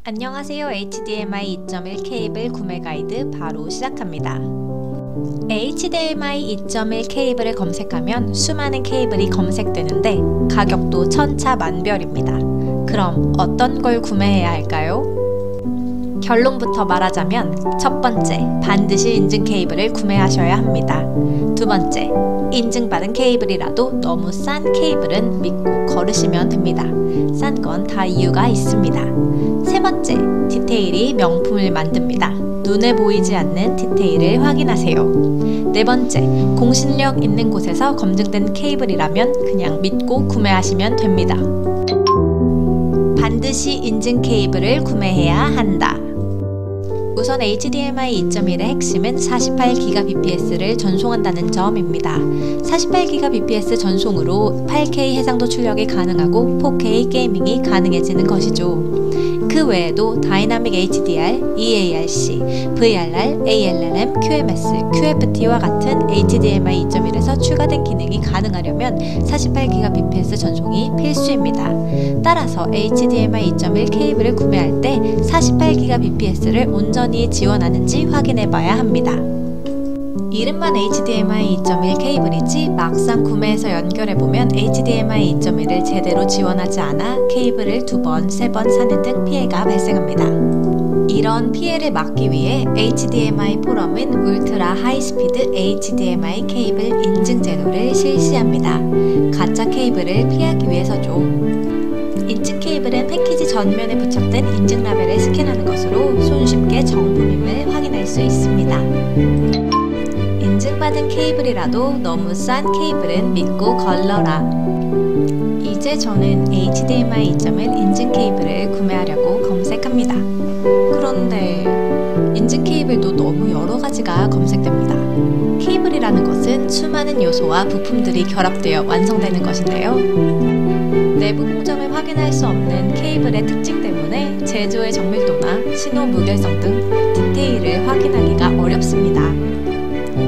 안녕하세요. HDMI 2.1 케이블 구매 가이드 바로 시작합니다. HDMI 2.1 케이블을 검색하면 수많은 케이블이 검색되는데 가격도 천차만별입니다. 그럼 어떤 걸 구매해야 할까요? 결론부터 말하자면 첫 번째, 반드시 인증 케이블을 구매하셔야 합니다. 두 번째, 인증받은 케이블이라도 너무 싼 케이블은 믿고 걸으시면 됩니다. 싼 건 다 이유가 있습니다. 세 번째, 디테일이 명품을 만듭니다. 눈에 보이지 않는 디테일을 확인하세요. 네 번째, 공신력 있는 곳에서 검증된 케이블이라면 그냥 믿고 구매하시면 됩니다. 반드시 인증 케이블을 구매해야 한다. 우선 HDMI 2.1의 핵심은 48GBps를 전송한다는 점입니다. 48GBps 전송으로 8K 해상도 출력이 가능하고 4K 게이밍이 가능해지는 것이죠. 그 외에도 다이나믹 HDR, EARC, VRR, ALLM, QMS, QFT와 같은 HDMI 2.1에서 추가된 기능이 가능하려면 48GBps 전송이 필수입니다. 따라서 HDMI 2.1 케이블을 구매할 때 48GBps를 온전히 지원하는지 확인해봐야 합니다. 이름만 HDMI 2.1 케이블이지 막상 구매해서 연결해보면 HDMI 2.1을 제대로 지원하지 않아 케이블을 2번, 3번 사는 등 피해가 발생합니다. 이런 피해를 막기 위해 HDMI 포럼은 울트라 하이스피드 HDMI 케이블 인증 제도를 실시합니다. 가짜 케이블을 피하기 위해서죠. 인증 케이블은 패키지 전면에 부착된 인증 라벨을 스캔하는 것으로 손쉽게 정품임을 확인할 수 있습니다. 인증받은 케이블이라도 너무 싼 케이블은 믿고 걸러라. 이제 저는 HDMI 2.1 인증 케이블을 구매하려고 검색합니다. 그런데 인증 케이블도 너무 여러 가지가 검색됩니다. 케이블이라는 것은 수많은 요소와 부품들이 결합되어 완성되는 것인데요. 내부 공정을 확인할 수 없는 케이블의 특징 때문에 제조의 정밀도나 신호 무결성 등 디테일을 확인하기가 어렵습니다.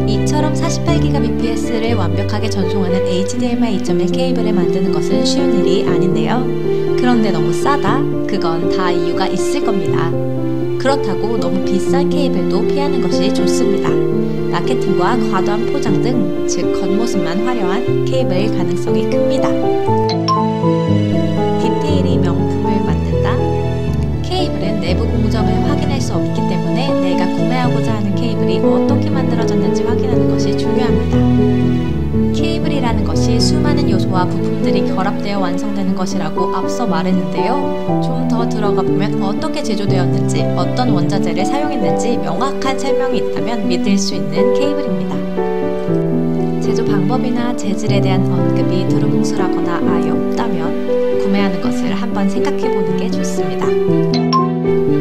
이처럼 48GBps를 완벽하게 전송하는 HDMI 2.1 케이블을 만드는 것은 쉬운 일이 아닌데요. 그런데 너무 싸다? 그건 다 이유가 있을 겁니다. 그렇다고 너무 비싼 케이블도 피하는 것이 좋습니다. 마케팅과 과도한 포장 등, 즉 겉모습만 화려한 케이블 가능성이 큽니다. 디테일이 명품을 만든다? 케이블은 내부 공정을 확인할 수 없기 때문에 내가 구매하고자 하는 케이블이 어떻게 만들어졌는지 확인하는 것이 중요합니다. 케이블이라는 것이 수많은 요소와 부품들이 결합되어 완성되는 것이라고 앞서 말했는데요. 좀 더 들어가 보면 어떻게 제조되었는지, 어떤 원자재를 사용했는지 명확한 설명이 있다면 믿을 수 있는 케이블입니다. 제조 방법이나 재질에 대한 언급이 두루뭉술하거나 아예 없다면 구매하는 것을 한번 생각해보는 게 좋습니다.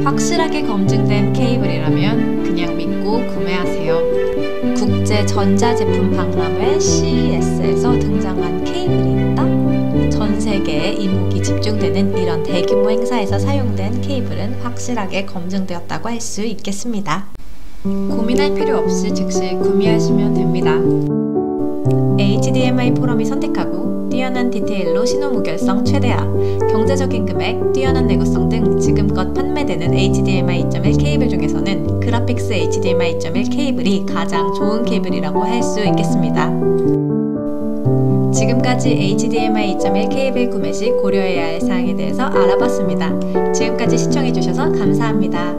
확실하게 검증된 케이블이라면 그냥 믿고 구매하세요. 국제전자제품 박람회 CES에서 등장한 케이블이 있다? 전 세계에 이목이 집중되는 이런 대규모 행사에서 사용된 케이블은 확실하게 검증되었다고 할 수 있겠습니다. 고민할 필요 없이 즉시 구매하시면 됩니다. HDMI 포럼이 선택하고 뛰어난 디테일로 신호 무결성 최대화, 경제적인 금액, 뛰어난 내구성 등 지금껏 판매되는 HDMI 2.1 케이블 중에서는 그래픽스 HDMI 2.1 케이블이 가장 좋은 케이블이라고 할 수 있겠습니다. 지금까지 HDMI 2.1 케이블 구매 시 고려해야 할 사항에 대해서 알아봤습니다. 지금까지 시청해주셔서 감사합니다.